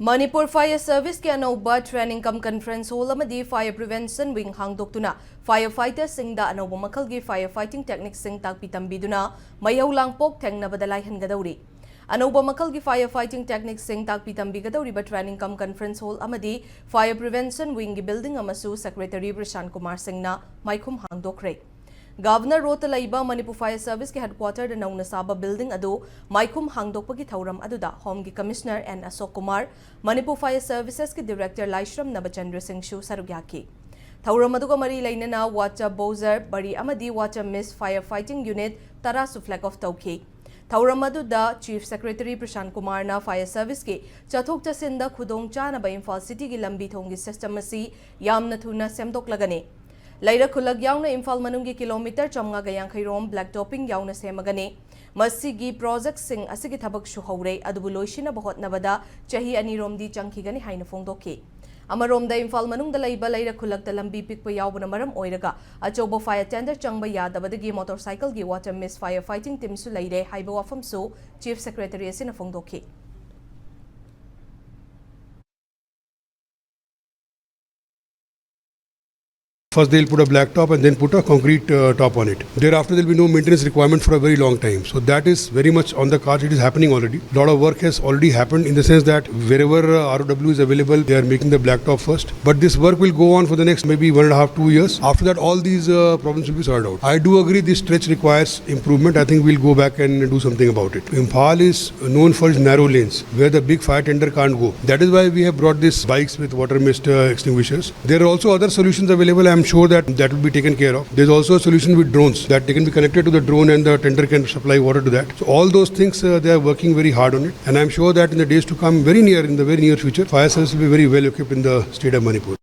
Manipur Fire Service के अनौबा training cum conference hall अमदी फायर प्रिवेंशन विंग हांगदोक्तुना फायर फाइटर्स सिंगदा अनौबा मखलगी फायर फाइटिंग टेक्निक्स सिंग ताकपी तंबीदुना मयौ लांगपोक थेंगनबदा लाइहनगदौरी अनौबा मखलगी फायर फाइटिंग टेक्निक्स सिंग ताकपी तंबीगदौरीबा ट्रेनिंग कम कॉन्फ्रेंस हॉल अमदी फायर प्रिवेंशन विंग की बिल्डिंग अमसु सेक्रेटरी प्रशांत कुमार सिंगना माइखुम हांगदोक्रे गवर्नर रोड लाइबा मणिपुर फायर सर्विस के हेडक्वार्टर नौना साबा बिल्डिंग अदो माइखुम हांगदोक्पगी थौरम अदुदा होम की commissioner N Ashok Kumar Manipur fire services के डायरेक्टर लाइश्रम नबचंद्र सिंह शु सरुक याकी थौरम अदुगा मरी लैनना वाटर बोजर बरी अमदी water mist firefighting unit 10 flag off तौखी थौरम अदुदा चीफ सेक्रेटरी प्रशांत कुमार ना फायर सर्विस के चथोक चसिंदा खुदोंग चानबा इम्फाल सिटी की लंबी थोंगी सिस्टम असी यामना थुना सेमदोक्लगने लैरा खुलग याउना इम्फाल मनुंगी किलोमीटर 550 ब्लैक टॉपिंग याउना सेमगने मसीगी प्रोजेक्ट सिंग असिगी थबक सुहौरे अदुबु लोइसिना बहोतनबदा चही अनिरोमदी चंखिगने हाइना फोंदोके अमरोमदा इम्फाल मनुंगदा लैबा लैरा खुलगता लंबी पिकपा याउबना मरम ओइरगा अचौबा फायर टेंडर चंगबा यादबदगी मोटरसाइकिल की water mist fire fighting team सु लैरे हाइबा वाफमसु चीफ सेक्रेटरी असिना फोंदोके First they'll put a black top and then put a concrete top on it. Thereafter there'll be no maintenance requirement for a very long time. So that is very much on the cards. It is happening already. A lot of work has already happened in the sense that wherever ROW is available, they are making the black top first. But this work will go on for the next maybe 1.5-2 years. After that all these problems will be sorted out. I do agree this stretch requires improvement. I think we'll go back and do something about it. Imphal is known for its narrow lanes where the big fire tender can't go. That is why we have brought these bikes with water mist extinguishers. There are also other solutions available. I'm sure that will be taken care of. There's also a solution with drones that they can be connected to the drone and the tender can supply water to that. So all those things they are working very hard on it, and I'm sure that in the days to come, in the very near future, fire service will be very well equipped in the state of Manipur.